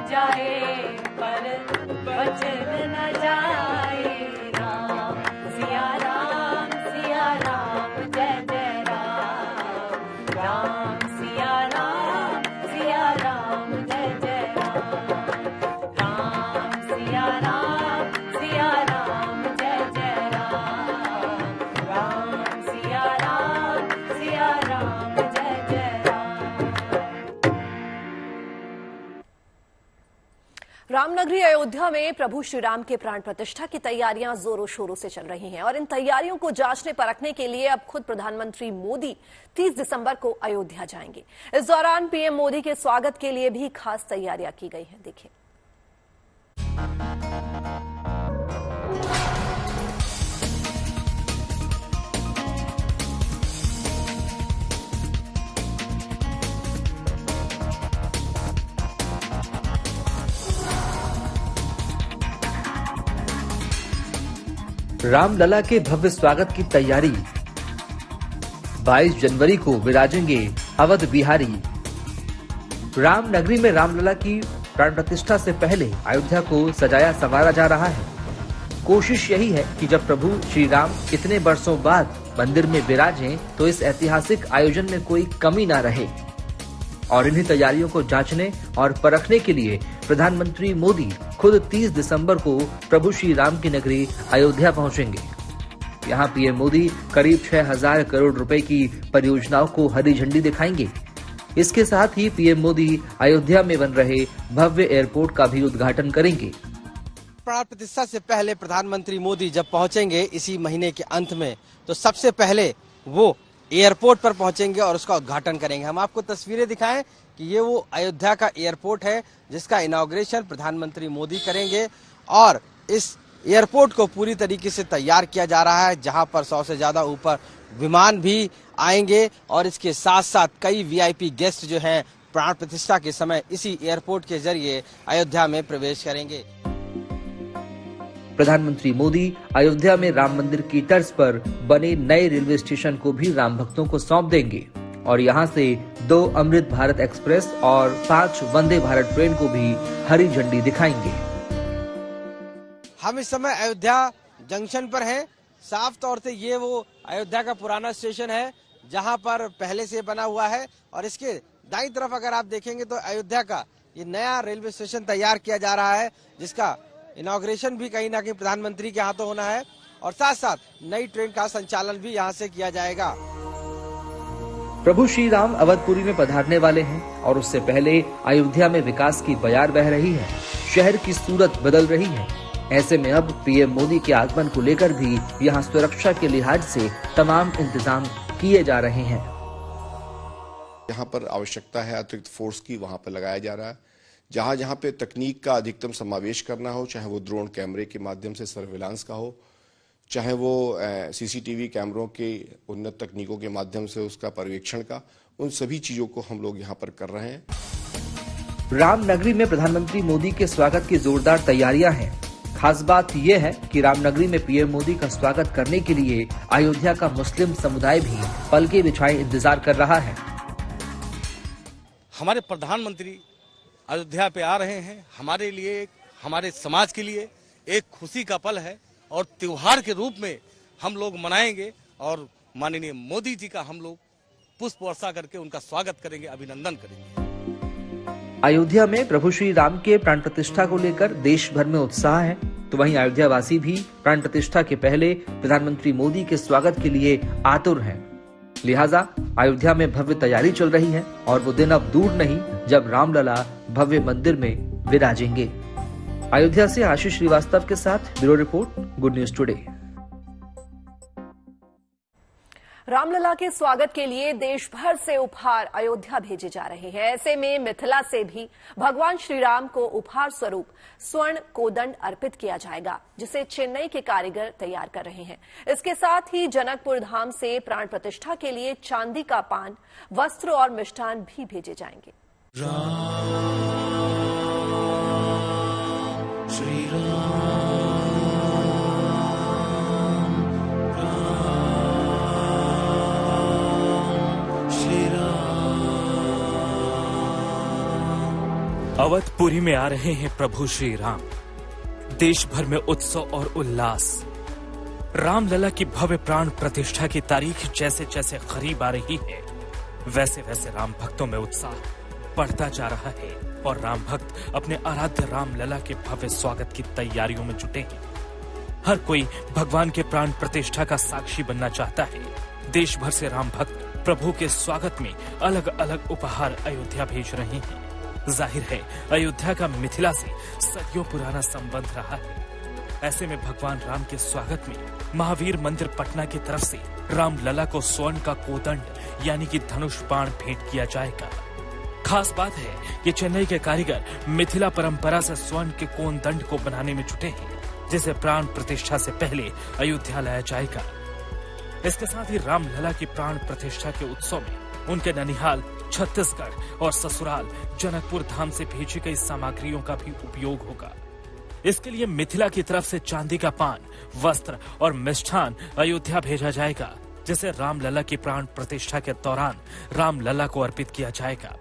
जाए पर बचन न जाए। राम सिया राम जय जय राम। राम सिया राम जय जय राम। राम सिया राम जय जय राम। राम सिया राम जय जय राम। रामनगरी अयोध्या में प्रभु श्री राम के प्राण प्रतिष्ठा की तैयारियां जोरों शोरों से चल रही हैं और इन तैयारियों को जांचने परखने के लिए अब खुद प्रधानमंत्री मोदी 30 दिसंबर को अयोध्या जाएंगे। इस दौरान पीएम मोदी के स्वागत के लिए भी खास तैयारियां की गई हैं। देखिए। रामलला के भव्य स्वागत की तैयारी। 22 जनवरी को विराजेंगे अवध बिहारी। रामनगरी में रामलला की प्राण प्रतिष्ठा से पहले अयोध्या को सजाया संवारा जा रहा है। कोशिश यही है कि जब प्रभु श्री राम इतने वर्षों बाद मंदिर में विराजें तो इस ऐतिहासिक आयोजन में कोई कमी ना रहे। और इन्हीं तैयारियों को जांचने और परखने के लिए प्रधानमंत्री मोदी खुद 30 दिसंबर को प्रभु श्री राम की नगरी अयोध्या पहुंचेंगे। यहां पीएम मोदी करीब 6000 करोड़ रुपए की परियोजनाओं को हरी झंडी दिखाएंगे। इसके साथ ही पीएम मोदी अयोध्या में बन रहे भव्य एयरपोर्ट का भी उद्घाटन करेंगे। प्राण प्रतिष्ठा से पहले प्रधानमंत्री मोदी जब पहुंचेंगे इसी महीने के अंत में, तो सबसे पहले वो एयरपोर्ट पर पहुंचेंगे और उसका उद्घाटन करेंगे। हम आपको तस्वीरें दिखाएं कि ये वो अयोध्या का एयरपोर्ट है जिसका इनॉग्रेशन प्रधानमंत्री मोदी करेंगे और इस एयरपोर्ट को पूरी तरीके से तैयार किया जा रहा है, जहां पर 100 से ज्यादा ऊपर विमान भी आएंगे और इसके साथ साथ कई वीआईपी गेस्ट जो हैं प्राण प्रतिष्ठा के समय इसी एयरपोर्ट के जरिए अयोध्या में प्रवेश करेंगे। प्रधानमंत्री मोदी अयोध्या में राम मंदिर की तर्ज पर बने नए रेलवे स्टेशन को भी राम भक्तों को सौंप देंगे और यहां से 2 अमृत भारत एक्सप्रेस और 5 वंदे भारत ट्रेन को भी हरी झंडी दिखाएंगे। हम इस समय अयोध्या जंक्शन पर हैं। साफ तौर से ये वो अयोध्या का पुराना स्टेशन है जहां पर पहले से बना हुआ है और इसके दाईं तरफ अगर आप देखेंगे तो अयोध्या का ये नया रेलवे स्टेशन तैयार किया जा रहा है, जिसका इनॉग्रेशन भी कहीं ना कहीं प्रधानमंत्री के हाथों होना है और साथ साथ नई ट्रेन का संचालन भी यहां से किया जाएगा। प्रभु श्री राम अवधपुरी में पधारने वाले हैं और उससे पहले अयोध्या में विकास की बयार बह रही है। शहर की सूरत बदल रही है। ऐसे में अब पीएम मोदी के आगमन को लेकर भी यहां सुरक्षा के लिहाज से तमाम इंतजाम किए जा रहे हैं। जहां पर आवश्यकता है अतिरिक्त फोर्स की, वहां पर लगाया जा रहा है। जहां जहां पे तकनीक का अधिकतम समावेश करना हो, चाहे वो ड्रोन कैमरे के माध्यम से सर्विलांस का हो, चाहे वो सीसीटीवी कैमरों के उन्नत तकनीकों के माध्यम से उसका पर्यवेक्षण का, उन सभी चीजों को हम लोग यहाँ पर कर रहे हैं। रामनगरी में प्रधानमंत्री मोदी के स्वागत की जोरदार तैयारियां हैं। खास बात यह है कि रामनगरी में पीएम मोदी का स्वागत करने के लिए अयोध्या का मुस्लिम समुदाय भी पलके बिछाए इंतजार कर रहा है। हमारे प्रधानमंत्री अयोध्या पे आ रहे हैं। हमारे लिए, हमारे समाज के लिए एक खुशी का पल है और त्योहार के रूप में हम लोग मनाएंगे और माननीय मोदी जी का हम लोग पुष्प वर्षा करके उनका स्वागत करेंगे, अभिनंदन करेंगे। अयोध्या में प्रभु श्री राम के प्राण प्रतिष्ठा को लेकर देश भर में उत्साह है, तो वहीं अयोध्या वासी भी प्राण प्रतिष्ठा के पहले प्रधानमंत्री मोदी के स्वागत के लिए आतुर हैं। लिहाजा अयोध्या में भव्य तैयारी चल रही है और वो दिन अब दूर नहीं जब रामलला भव्य मंदिर में विराजेंगे। अयोध्या से आशीष श्रीवास्तव के साथ bureau report, good news today. Ramlala के स्वागत के लिए देश भर से उपहार अयोध्या भेजे जा रहे हैं। ऐसे में मिथिला से भी भगवान श्री राम को उपहार स्वरूप स्वर्ण कोदंड अर्पित किया जाएगा, जिसे चेन्नई के कारीगर तैयार कर रहे हैं। इसके साथ ही जनकपुर धाम से प्राण प्रतिष्ठा के लिए चांदी का पान, वस्त्र और मिष्ठान भी भेजे जाएंगे। श्री राम अवधपुरी में आ रहे हैं प्रभु श्री राम। देश भर में उत्सव और उल्लास। रामलला की भव्य प्राण प्रतिष्ठा की तारीख जैसे जैसे करीब आ रही है, वैसे वैसे राम भक्तों में उत्साह बढ़ता जा रहा है और राम भक्त अपने आराध्य रामलला के भव्य स्वागत की तैयारियों में जुटे हैं। हर कोई भगवान के प्राण प्रतिष्ठा का साक्षी बनना चाहता है। देश भर से राम भक्त प्रभु के स्वागत में अलग अलग उपहार अयोध्या भेज रहे हैं। जाहिर है अयोध्या का मिथिला से सदियों पुराना संबंध रहा है। ऐसे में भगवान राम के स्वागत में महावीर मंदिर पटना की तरफ से रामलला को स्वर्ण का कोदंड यानी कि धनुष बाण भेंट किया जाएगा। खास बात है कि चेन्नई के कारीगर मिथिला परंपरा से स्वर्ण के कोदंड को बनाने में जुटे हैं, जिसे प्राण प्रतिष्ठा से पहले अयोध्या लाया जाएगा। इसके साथ ही रामलला की प्राण प्रतिष्ठा के उत्सव में उनके ननिहाल, छत्तीसगढ़ और ससुराल जनकपुर धाम से भेजी गई सामग्रियों का भी उपयोग होगा। इसके लिए मिथिला की तरफ से चांदी का पान, वस्त्र और मिष्ठान अयोध्या भेजा जाएगा, जिसे रामलला की प्राण प्रतिष्ठा के दौरान रामलला को अर्पित किया जाएगा।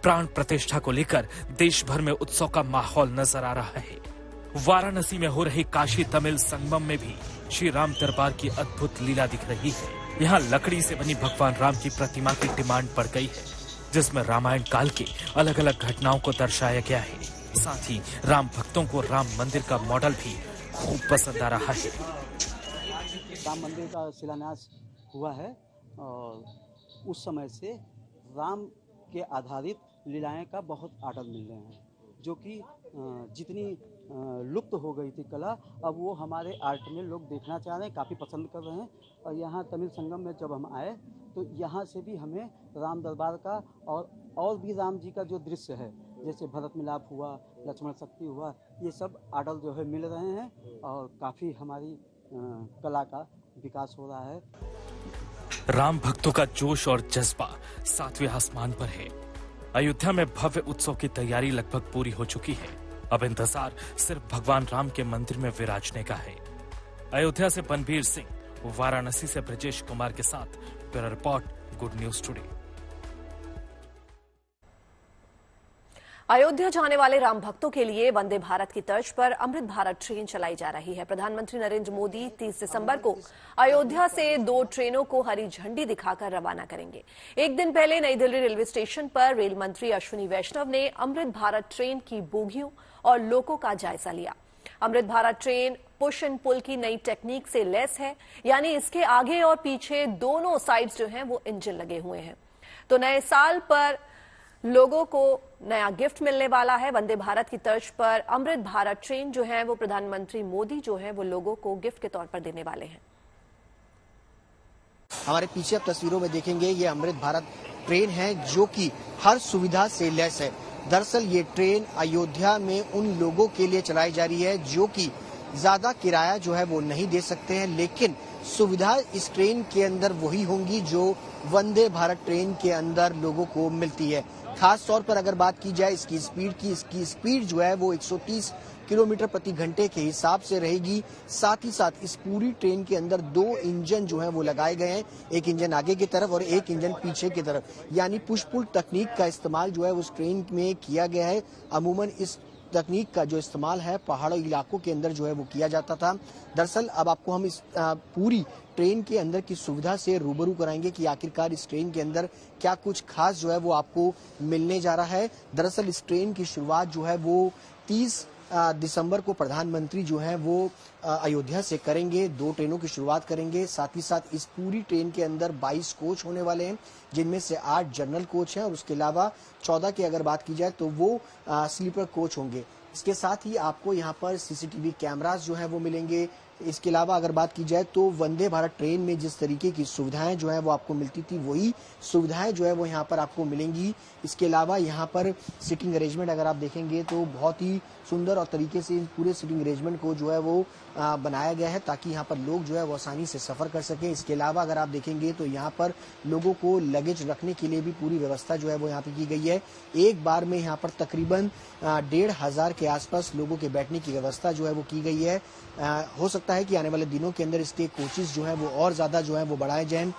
प्राण प्रतिष्ठा को लेकर देश भर में उत्सव का माहौल नजर आ रहा है। वाराणसी में हो रही काशी तमिल संगमम में भी श्री राम दरबार की अद्भुत लीला दिख रही है। यहाँ लकड़ी से बनी भगवान राम की प्रतिमा की डिमांड बढ़ गई है, जिसमें रामायण काल के अलग अलग घटनाओं को दर्शाया गया है। साथ ही राम भक्तों को राम मंदिर का मॉडल भी खूब पसंद आ रहा है। राम मंदिर का शिलान्यास हुआ है और उस समय से राम के आधारित लीलाएं का बहुत आनंद मिल रहे हैं, जो कि जितनी लुप्त हो गई थी कला, अब वो हमारे आर्ट में लोग देखना चाह रहे हैं, काफ़ी पसंद कर रहे हैं। और यहाँ तमिल संगम में जब हम आए तो यहाँ से भी हमें राम दरबार का और भी राम जी का जो दृश्य है, जैसे भरत मिलाप हुआ, लक्ष्मण शक्ति हुआ, ये सब आर्डर जो है मिल रहे हैं और काफ़ी हमारी कला का विकास हो रहा है। राम भक्तों का जोश और जज्बा सातवें आसमान पर है। अयोध्या में भव्य उत्सव की तैयारी लगभग पूरी हो चुकी है। अब इंतजार सिर्फ भगवान राम के मंदिर में विराजने का है। अयोध्या से बनबीर सिंह, वाराणसी से ब्रजेश कुमार के साथ bureau report, good news today. Ayodhya जाने वाले राम भक्तों के लिए वंदे भारत की तर्ज पर अमृत भारत ट्रेन चलाई जा रही है। प्रधानमंत्री नरेंद्र मोदी 30 दिसंबर को अयोध्या से 2 ट्रेनों को हरी झंडी दिखाकर रवाना करेंगे। एक दिन पहले नई दिल्ली रेलवे स्टेशन पर रेल मंत्री अश्विनी वैष्णव ने अमृत भारत ट्रेन की बोगियों और लोको का जायजा लिया। Amrit Bharat train push and pull की नई टेक्निक से लैस है, यानी इसके आगे और पीछे दोनों साइड्स जो हैं वो इंजन लगे हुए हैं। तो नए साल पर लोगों को नया गिफ्ट मिलने वाला है। वंदे भारत की तर्ज पर अमृत भारत ट्रेन जो है वो प्रधानमंत्री मोदी जो है वो लोगों को गिफ्ट के तौर पर देने वाले हैं। हमारे पीछे आप तस्वीरों में देखेंगे ये अमृत भारत ट्रेन है, जो कि हर सुविधा से लैस है। दरअसल ये ट्रेन अयोध्या में उन लोगों के लिए चलाई जा रही है जो कि ज्यादा किराया जो है वो नहीं दे सकते हैं, लेकिन सुविधा इस ट्रेन के अंदर वही होंगी जो वंदे भारत ट्रेन के अंदर लोगों को मिलती है। खास तौर पर अगर बात की जाए इसकी स्पीड जो है वो 130 किलोमीटर प्रति घंटे के हिसाब से रहेगी। साथ ही साथ इस पूरी ट्रेन के अंदर 2 इंजन जो है वो लगाए गए हैं, एक इंजन आगे की तरफ और एक इंजन पीछे की तरफ, यानी पुश पुल तकनीक का इस्तेमाल जो है उस ट्रेन में किया गया है। अमूमन इस तकनीक का जो इस्तेमाल है पहाड़ी इलाकों के अंदर जो है वो किया जाता था। दरअसल अब आपको हम इस पूरी ट्रेन के अंदर की सुविधा से रूबरू कराएंगे कि आखिरकार इस ट्रेन के अंदर क्या कुछ खास जो है वो आपको मिलने जा रहा है। दरअसल इस ट्रेन की शुरुआत जो है वो 30 दिसंबर को प्रधानमंत्री जो है वो अयोध्या से करेंगे। 2 ट्रेनों की शुरुआत करेंगे। साथ ही साथ इस पूरी ट्रेन के अंदर 22 कोच होने वाले हैं, जिनमें से 8 जनरल कोच हैं और उसके अलावा 14 की अगर बात की जाए तो वो स्लीपर कोच होंगे। इसके साथ ही आपको यहाँ पर सीसीटीवी कैमरास जो है वो मिलेंगे। इसके अलावा अगर बात की जाए तो वंदे भारत ट्रेन में जिस तरीके की सुविधाएं जो है वो आपको मिलती थी, वही सुविधाएं जो है वो यहाँ पर आपको मिलेंगी। इसके अलावा यहाँ पर सिटिंग अरेंजमेंट अगर आप देखेंगे तो बहुत ही सुंदर और तरीके से पूरे सिटिंग अरेंजमेंट को जो है वो बनाया गया है, ताकि यहाँ पर लोग जो है वो आसानी से सफर कर सके। इसके अलावा अगर आप देखेंगे तो यहाँ पर लोगों को लगेज रखने के लिए भी पूरी व्यवस्था जो है वो यहाँ पे की गई है। एक बार में यहाँ पर तकरीबन 1,500 के आसपास लोगों के बैठने की व्यवस्था जो है वो की गई है। हो सकता है कि आने वाले दिनों के अंदर इसके कोचेस जो है वो और ज्यादा जो है वो बढ़ाए जाएं।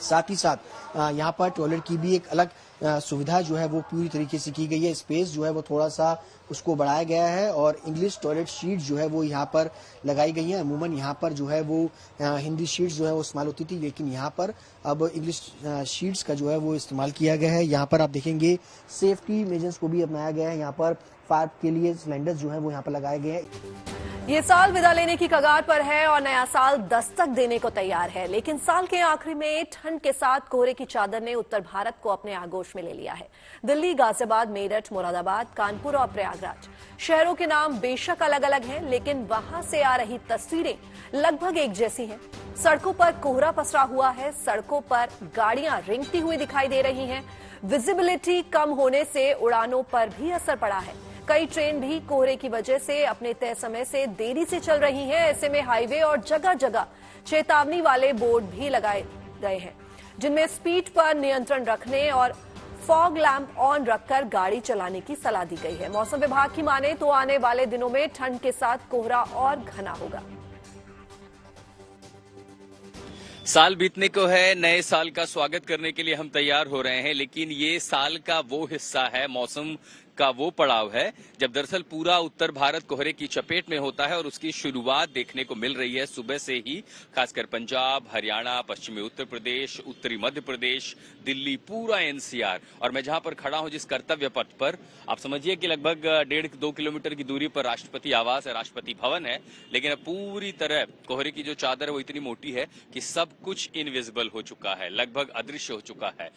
साथ ही साथ यहाँ पर टॉयलेट की भी एक अलग सुविधा जो है वो पूरी तरीके से की गई है। स्पेस जो है वो थोड़ा सा उसको बढ़ाया गया है और इंग्लिश टॉयलेट शीट जो है वो यहाँ पर लगाई गई है। अमूमन यहाँ पर जो है वो हिंदी शीट्स जो है वो इस्तेमाल होती थी, लेकिन यहाँ पर अब इंग्लिश शीट्स का जो है वो इस्तेमाल किया गया है। यहाँ पर आप देखेंगे सेफ्टी मेजर्स को भी अपनाया गया है। यहाँ पर फायर के लिए सिलेंडर्स जो है वो यहाँ पर लगाए गए हैं। ये साल विदा लेने की कगार पर है और नया साल दस्तक देने को तैयार है, लेकिन साल के आखिरी में ठंड के साथ कोहरे की चादर ने उत्तर भारत को अपने आगोश में ले लिया है। दिल्ली, गाजियाबाद, मेरठ, मुरादाबाद, कानपुर और प्रयागराज शहरों के नाम बेशक अलग अलग हैं, लेकिन वहां से आ रही तस्वीरें लगभग एक जैसी हैं। सड़कों पर कोहरा पसरा हुआ है, सड़कों पर गाड़ियां रेंगती हुई दिखाई दे रही हैं। विजिबिलिटी कम होने से उड़ानों पर भी असर पड़ा है। कई ट्रेन भी कोहरे की वजह से अपने तय समय से देरी से चल रही हैं। ऐसे में हाईवे और जगह जगह चेतावनी वाले बोर्ड भी लगाए गए हैं, जिनमें स्पीड पर नियंत्रण रखने और फॉग लैंप ऑन रखकर गाड़ी चलाने की सलाह दी गई है। मौसम विभाग की माने तो आने वाले दिनों में ठंड के साथ कोहरा और घना होगा। साल बीतने को है, नए साल का स्वागत करने के लिए हम तैयार हो रहे हैं, लेकिन ये साल का वो हिस्सा है, मौसम का वो पड़ाव है जब दरअसल पूरा उत्तर भारत कोहरे की चपेट में होता है और उसकी शुरुआत देखने को मिल रही है सुबह से ही। खासकर पंजाब, हरियाणा, पश्चिमी उत्तर प्रदेश, उत्तरी मध्य प्रदेश, दिल्ली, पूरा एनसीआर। और मैं जहां पर खड़ा हूं जिस कर्तव्य पथ पर, आप समझिए कि लगभग 1.5-2 किलोमीटर की दूरी पर राष्ट्रपति आवास है, राष्ट्रपति भवन है, लेकिन अब पूरी तरह कोहरे की जो चादर है वो इतनी मोटी है कि सब कुछ इनविजिबल हो चुका है, लगभग अदृश्य हो चुका है।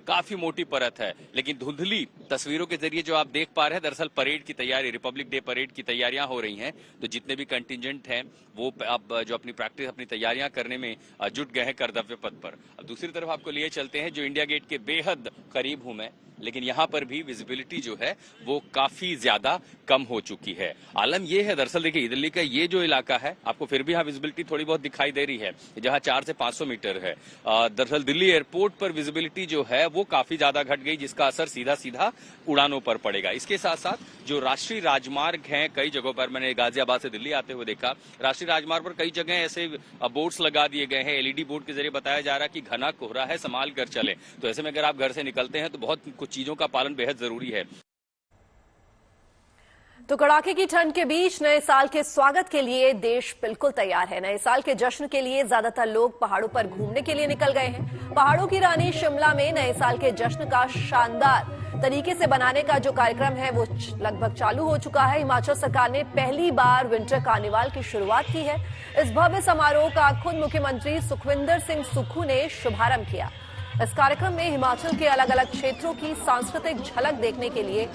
काफी मोटी परत है, लेकिन धुंधली तस्वीरों के जरिए जो आप देख पा रहे हैं, दरअसल परेड की तैयारी, रिपब्लिक डे परेड की तैयारियां हो रही हैं। तो जितने भी कंटिजेंट हैं वो अब जो अपनी प्रैक्टिस, अपनी तैयारियां करने में जुट गए हैं कर्तव्य पथ पर। अब दूसरी तरफ आपको लिए चलते हैं, जो इंडिया गेट के बेहद करीब हूं मैं, लेकिन यहां पर भी विजिबिलिटी जो है वो काफी ज्यादा कम हो चुकी है। आलम ये है, दरअसल देखिए दिल्ली का ये जो इलाका है, आपको फिर भी यहाँ विजिबिलिटी थोड़ी बहुत दिखाई दे रही है, जहां 400 से 500 मीटर है। दरअसल दिल्ली एयरपोर्ट पर विजिबिलिटी जो है वो काफी ज्यादा घट गई, जिसका असर सीधा सीधा उड़ानों पर पड़ेगा। इसके साथ साथ जो राष्ट्रीय राजमार्ग हैं, कई जगहों पर, मैंने गाजियाबाद से दिल्ली आते हुए देखा, राष्ट्रीय राजमार्ग पर कई जगह ऐसे बोर्ड्स लगा दिए गए हैं, एलईडी बोर्ड के जरिए बताया जा रहा है कि घना कोहरा है, संभाल कर चले। तो ऐसे में अगर आप घर से निकलते हैं तो बहुत कुछ चीजों का पालन बेहद जरूरी है। तो कड़ाके की ठंड के बीच नए साल के स्वागत के लिए देश बिल्कुल तैयार है। नए साल के जश्न के लिए ज्यादातर लोग पहाड़ों पर घूमने के लिए निकल गए हैं। पहाड़ों की रानी शिमला में नए साल के जश्न का शानदार तरीके से बनाने का जो कार्यक्रम है वो लगभग चालू हो चुका है। हिमाचल सरकार ने पहली बार विंटर कार्निवाल की शुरुआत की है। इस भव्य समारोह का खुद मुख्यमंत्री सुखविंदर सिंह सुक्खू ने शुभारंभ किया। इस कार्यक्रम में हिमाचल के अलग अलग क्षेत्रों की सांस्कृतिक झलक देखने के लिए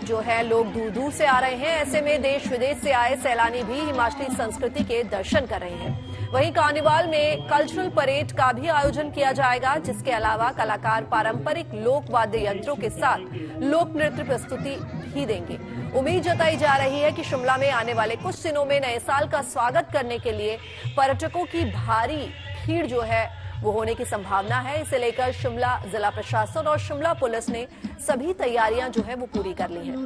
जो है लोग दूर दूर से आ रहे हैं। ऐसे में देश विदेश से आए सैलानी भी हिमाचली संस्कृति के दर्शन कर रहे हैं। वहीं कार्निवाल में कल्चरल परेड का भी आयोजन किया जाएगा, जिसके अलावा कलाकार पारंपरिक लोक वाद्य यंत्रों के साथ लोक नृत्य प्रस्तुति भी देंगे। उम्मीद जताई जा रही है कि शिमला में आने वाले कुछ दिनों में नए साल का स्वागत करने के लिए पर्यटकों की भारी भीड़ जो है वो होने की संभावना है। इसे लेकर शिमला जिला प्रशासन और शिमला पुलिस ने सभी तैयारियां जो है वो पूरी कर ली हैं।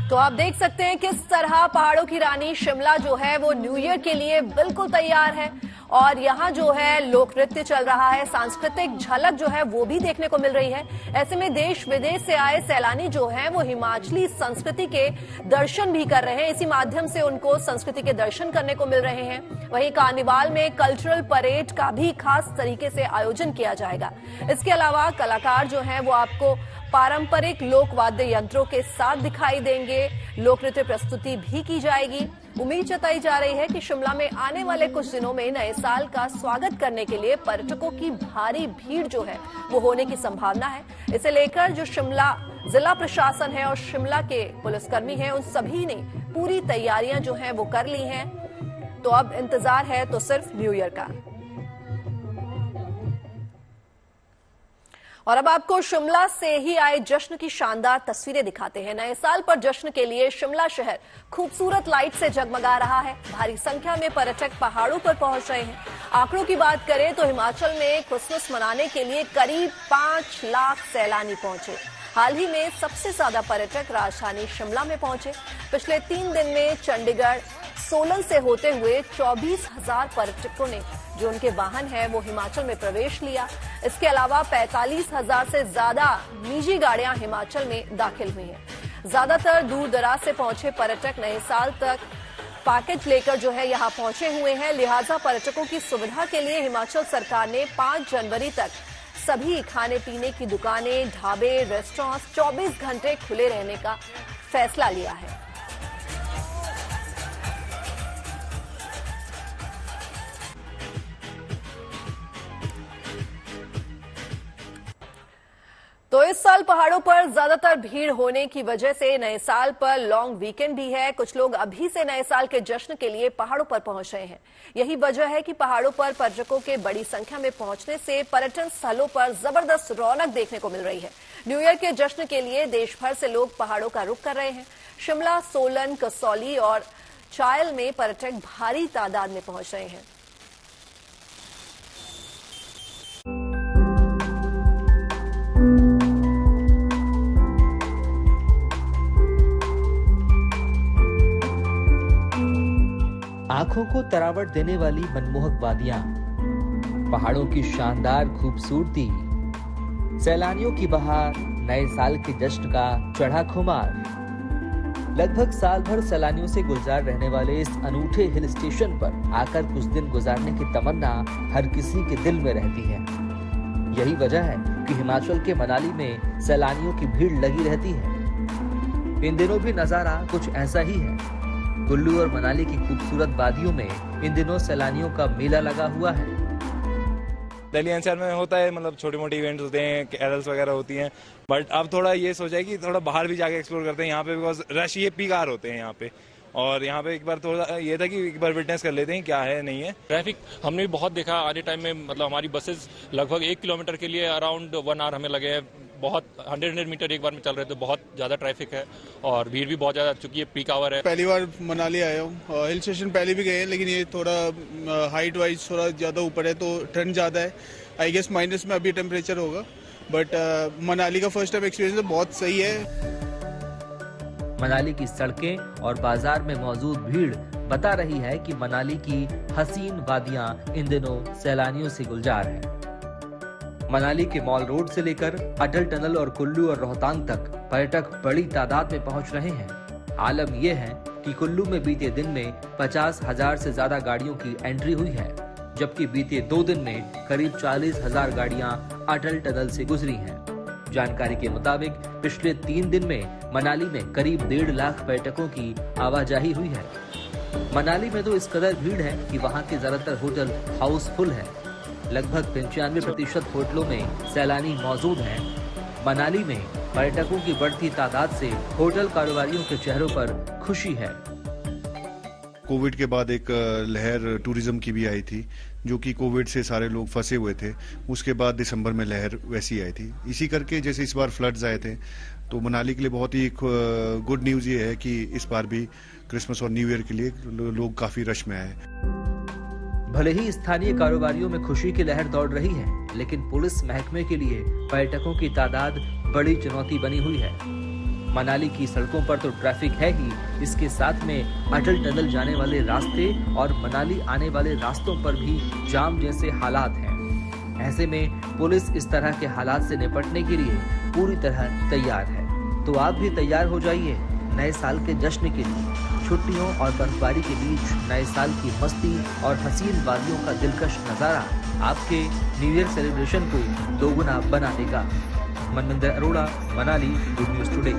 तो आप देख सकते हैं किस तरह पहाड़ों की रानी शिमला जो है वो न्यू ईयर के लिए बिल्कुल तैयार है और यहाँ जो है लोक नृत्य चल रहा है, सांस्कृतिक झलक जो है वो भी देखने को मिल रही है। ऐसे में देश विदेश से आए सैलानी जो हैं वो हिमाचली संस्कृति के दर्शन भी कर रहे हैं। इसी माध्यम से उनको संस्कृति के दर्शन करने को मिल रहे हैं। वहीं कार्निवाल में कल्चरल परेड का भी खास तरीके से आयोजन किया जाएगा। इसके अलावा कलाकार जो हैं वो आपको पारंपरिक लोक वाद्य यंत्रों के साथ दिखाई देंगे। लोक नृत्य प्रस्तुति भी की जाएगी। उम्मीद जताई जा रही है कि शिमला में आने वाले कुछ दिनों में नए साल का स्वागत करने के लिए पर्यटकों की भारी भीड़ जो है वो होने की संभावना है। इसे लेकर जो शिमला जिला प्रशासन है और शिमला के पुलिसकर्मी हैं, उन सभी ने पूरी तैयारियां जो हैं वो कर ली हैं। तो अब इंतजार है तो सिर्फ न्यू ईयर का। और अब आपको शिमला से ही आए जश्न की शानदार तस्वीरें दिखाते हैं। नए साल पर जश्न के लिए शिमला शहर खूबसूरत लाइट से जगमगा रहा है। भारी संख्या में पर्यटक पहाड़ों पर पहुंच रहे हैं। आंकड़ों की बात करें तो हिमाचल में क्रिसमस मनाने के लिए करीब 5 लाख सैलानी पहुंचे। हाल ही में सबसे ज्यादा पर्यटक राजधानी शिमला में पहुंचे। पिछले 3 दिन में चंडीगढ़, सोलन से होते हुए 24,000 पर्यटकों ने जो उनके वाहन है वो हिमाचल में प्रवेश लिया। इसके अलावा 45,000 से ज्यादा निजी गाड़ियां हिमाचल में दाखिल हुई हैं। ज्यादातर दूर दराज से पहुंचे पर्यटक नए साल तक पैकेज लेकर जो है यहां पहुंचे हुए हैं। लिहाजा पर्यटकों की सुविधा के लिए हिमाचल सरकार ने 5 जनवरी तक सभी खाने पीने की दुकानें, ढाबे, रेस्टोरेंट्स 24 घंटे खुले रहने का फैसला लिया है। तो इस साल पहाड़ों पर ज्यादातर भीड़ होने की वजह से नए साल पर लॉन्ग वीकेंड भी है। कुछ लोग अभी से नए साल के जश्न के लिए पहाड़ों पर पहुंच रहे हैं। यही वजह है कि पहाड़ों पर पर्यटकों के बड़ी संख्या में पहुंचने से पर्यटन स्थलों पर जबरदस्त रौनक देखने को मिल रही है। न्यू ईयर के जश्न के लिए देश भर से लोग पहाड़ों का रुख कर रहे हैं। शिमला, सोलन, कसौली और चायल में पर्यटक भारी तादाद में पहुंच रहे हैं। आंखों को तरावट देने वाली मनमोहक वादियां, पहाड़ों की शानदार खूबसूरती, सैलानियों की बहार, नए साल के जश्न का चढ़ा खुमार। लगभग साल भर सैलानियों से गुलजार रहने वाले इस अनूठे हिल स्टेशन पर आकर कुछ दिन गुजारने की तमन्ना हर किसी के दिल में रहती है। यही वजह है कि हिमाचल के मनाली में सैलानियों की भीड़ लगी रहती है। इन दिनों भी नजारा कुछ ऐसा ही है। कुल्लू और मनाली की खूबसूरत वादियों में इन दिनों सैलानियों का मेला लगा हुआ है। दिल्ली एनसीआर में होता है, मतलब छोटे मोटे इवेंट्स होते हैं, कैरल्स वगैरह होती हैं, बट अब थोड़ा ये सोचा है कि थोड़ा बाहर भी जाके एक्सप्लोर करते हैं यहाँ पे, बिकॉज रश ये पीक आवर होते हैं यहाँ पे। और यहाँ पे एक बार थोड़ा ये था कि एक बार विटनेस कर लेते हैं क्या है नहीं है। ट्रैफिक हमने भी बहुत देखा आने टाइम में, मतलब हमारी बसेस लगभग 1 किलोमीटर के लिए अराउंड 1 आवर हमें लगे हैं। बहुत 100 मीटर एक बार में चल रहे थे, बहुत ज़्यादा ट्रैफिक है और भीड़ भी बहुत ज़्यादा, चूंकि ये पीक आवर है। पहली बार मनाली आया हूँ। हिल स्टेशन पहले भी गए हैं, लेकिन ये थोड़ा हाइट वाइज थोड़ा ज़्यादा ऊपर है तो ठंड ज़्यादा है। आई गेस माइनस में अभी टेम्परेचर होगा, बट मनाली का फर्स्ट टाइम एक्सपीरियंस बहुत सही है। मनाली की सड़कें और बाजार में मौजूद भीड़ बता रही है कि मनाली की हसीन वादियां इन दिनों सैलानियों से गुलजार है। मनाली के मॉल रोड से लेकर अटल टनल और कुल्लू और रोहतांग तक पर्यटक बड़ी तादाद में पहुंच रहे हैं। आलम यह है कि कुल्लू में बीते दिन में 50,000 से ज्यादा गाड़ियों की एंट्री हुई है, जबकि बीते 2 दिन में करीब 40,000 गाड़ियां अटल टनल से गुजरी हैं। जानकारी के मुताबिक पिछले 3 दिन में मनाली में करीब 1.5 लाख पर्यटकों की आवाजाही हुई है। मनाली में तो इस कदर भीड़ है कि वहां के ज्यादातर होटल हाउसफुल है। लगभग 95% होटलों में सैलानी मौजूद हैं। मनाली में पर्यटकों की बढ़ती तादाद से होटल कारोबारियों के चेहरों पर खुशी है। कोविड के बाद एक लहर टूरिज्म की भी आई थी, जो कि कोविड से सारे लोग फंसे हुए थे। उसके बाद दिसंबर में लहर वैसी आई थी। इसी करके जैसे इस बार फ्लड्स आए थे, तो मनाली के लिए बहुत ही गुड न्यूज़ ये है कि इस बार भी क्रिसमस और न्यू ईयर के लिए लोग काफी रश में आए। भले ही स्थानीय कारोबारियों में खुशी की लहर दौड़ रही है, लेकिन पुलिस महकमे के लिए पर्यटकों की तादाद बड़ी चुनौती बनी हुई है। मनाली की सड़कों पर तो ट्रैफिक है ही, इसके साथ में अटल टनल जाने वाले रास्ते और मनाली आने वाले रास्तों पर भी जाम जैसे हालात हैं। ऐसे में पुलिस इस तरह के हालात से निपटने के लिए पूरी तरह तैयार है। तो आप भी तैयार हो जाइए नए साल के जश्न के लिए। छुट्टियों और बर्फबारी के बीच नए साल की मस्ती और हसीन वादियों का दिलकश नजारा आपके न्यू ईयर सेलिब्रेशन को दोगुना बना देगा। Manvinder Arora, Manali, good news today.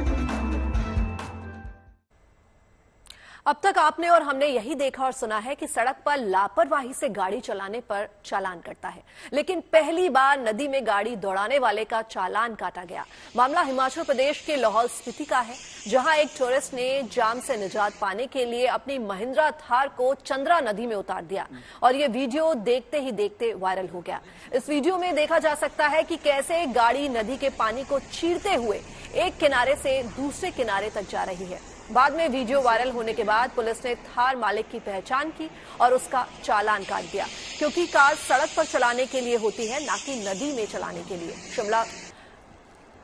अब तक आपने और हमने यही देखा और सुना है कि सड़क पर लापरवाही से गाड़ी चलाने पर चालान कटता है, लेकिन पहली बार नदी में गाड़ी दौड़ाने वाले का चालान काटा गया। मामला हिमाचल प्रदेश के लाहौल स्पीति का है, जहां एक टूरिस्ट ने जाम से निजात पाने के लिए अपनी महिंद्रा थार को चंद्रा नदी में उतार दिया और ये वीडियो देखते ही देखते वायरल हो गया। इस वीडियो में देखा जा सकता है कि कैसे गाड़ी नदी के पानी को चीरते हुए एक किनारे से दूसरे किनारे तक जा रही है। बाद में वीडियो वायरल होने के बाद पुलिस ने थार मालिक की पहचान की और उसका चालान काट दिया, क्योंकि कार सड़क पर चलाने के लिए होती है, ना कि नदी में चलाने के लिए। शिमला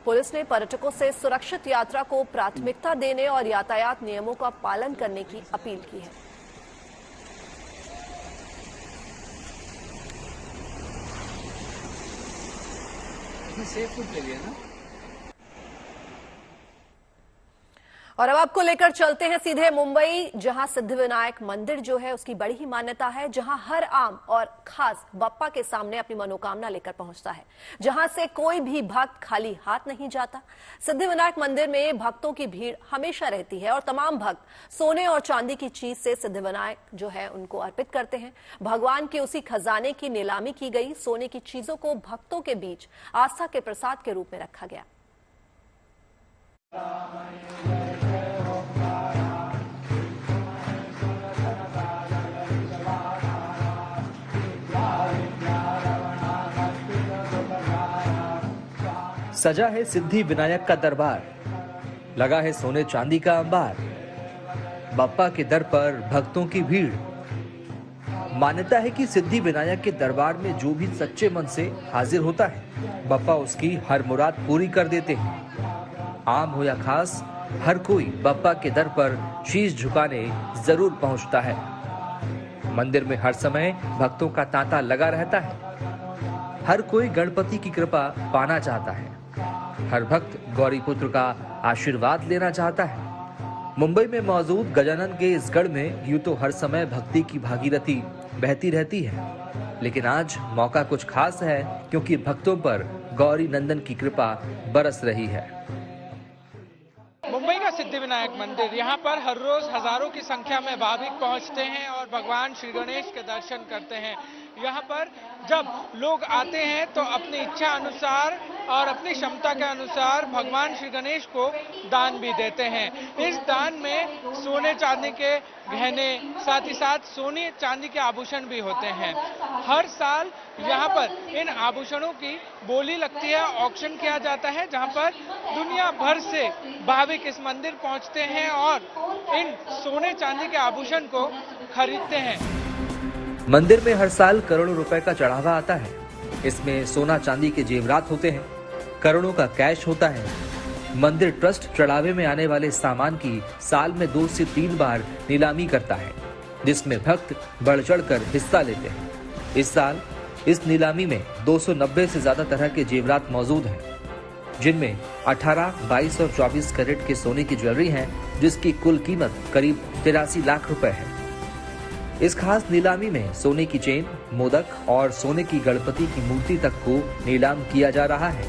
पुलिस ने पर्यटकों से सुरक्षित यात्रा को प्राथमिकता देने और यातायात नियमों का पालन करने की अपील की है। सेफ फूड ले लिया ना। और अब आपको लेकर चलते हैं सीधे मुंबई, जहां सिद्धिविनायक मंदिर जो है उसकी बड़ी ही मान्यता है, जहां हर आम और खास बप्पा के सामने अपनी मनोकामना लेकर पहुंचता है, जहां से कोई भी भक्त खाली हाथ नहीं जाता। सिद्धिविनायक मंदिर में भक्तों की भीड़ हमेशा रहती है और तमाम भक्त सोने और चांदी की चीज से सिद्धिविनायक जो है उनको अर्पित करते हैं। भगवान के उसी खजाने की नीलामी की गई। सोने की चीजों को भक्तों के बीच आस्था के प्रसाद के रूप में रखा गया। सजा है सिद्धि विनायक का दरबार, लगा है सोने चांदी का अंबार। बप्पा के दर पर भक्तों की भीड़। मान्यता है कि सिद्धि विनायक के दरबार में जो भी सच्चे मन से हाजिर होता है, बप्पा उसकी हर मुराद पूरी कर देते हैं। आम हो या खास, हर कोई बप्पा के दर पर शीश झुकाने जरूर पहुंचता है। मंदिर में हर समय भक्तों का तांता लगा रहता है। हर कोई गणपति की कृपा पाना चाहता है। हर भक्त गौरी पुत्र का आशीर्वाद लेना चाहता है। मुंबई में मौजूद गजानन के इस गढ़ में यूं तो हर समय भक्ति की भागीरथी बहती रहती है, लेकिन आज मौका कुछ खास है, क्योंकि भक्तों पर गौरी नंदन की कृपा बरस रही है। मुंबई का सिद्धिविनायक मंदिर, यहाँ पर हर रोज हजारों की संख्या में भाविक पहुँचते हैं और भगवान श्री गणेश के दर्शन करते हैं। यहाँ पर जब लोग आते हैं तो अपनी इच्छा अनुसार और अपनी क्षमता के अनुसार भगवान श्री गणेश को दान भी देते हैं। इस दान में सोने चांदी के गहने, साथ ही साथ सोने चांदी के आभूषण भी होते हैं। हर साल यहाँ पर इन आभूषणों की बोली लगती है, ऑक्शन किया जाता है, जहाँ पर दुनिया भर से भाविक इस मंदिर पहुँचते हैं और इन सोने चांदी के आभूषण को खरीदते हैं। मंदिर में हर साल करोड़ों रुपए का चढ़ावा आता है। इसमें सोना चांदी के जेवरात होते हैं, करोड़ों का कैश होता है। मंदिर ट्रस्ट चढ़ावे में आने वाले सामान की साल में 2 से 3 बार नीलामी करता है, जिसमें भक्त बढ़ चढ़कर हिस्सा लेते हैं। इस साल इस नीलामी में 290 से ज्यादा तरह के जेवरात मौजूद हैं, जिनमें 18, 22 और 24 कैरेट के सोने की ज्वेलरी है, जिसकी कुल कीमत करीब 83 लाख रुपए है। इस खास नीलामी में सोने की चेन, मोदक और सोने की गणपति की मूर्ति तक को नीलाम किया जा रहा है।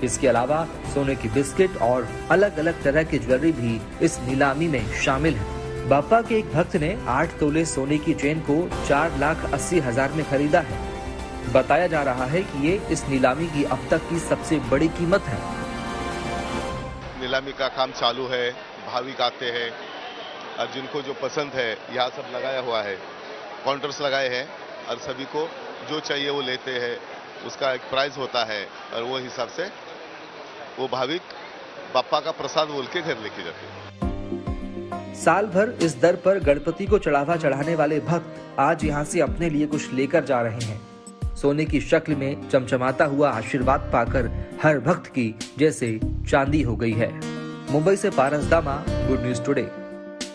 इसके अलावा सोने की बिस्किट और अलग अलग तरह की ज्वेलरी भी इस नीलामी में शामिल है। बप्पा के एक भक्त ने 8 तोले सोने की चेन को 4,80,000 में खरीदा है। बताया जा रहा है कि ये इस नीलामी की अब तक की सबसे बड़ी कीमत है। नीलामी का काम चालू है, भाविक आते हैं और जिनको जो पसंद है यहाँ सब लगाया हुआ है, काउंटर्स लगाए हैं और सभी को जो चाहिए वो लेते हैं। उसका एक प्राइस होता है और वो हिसाब से वो भाविक बप्पा का प्रसाद बोल के घर लेके जाते हैं। साल भर इस दर पर गणपति को चढ़ावा चढ़ाने वाले भक्त आज यहाँ से अपने लिए कुछ लेकर जा रहे हैं। सोने की शक्ल में चमचमाता हुआ आशीर्वाद पाकर हर भक्त की जैसे चांदी हो गई है। मुंबई से पारस दामा, गुड न्यूज टुडे।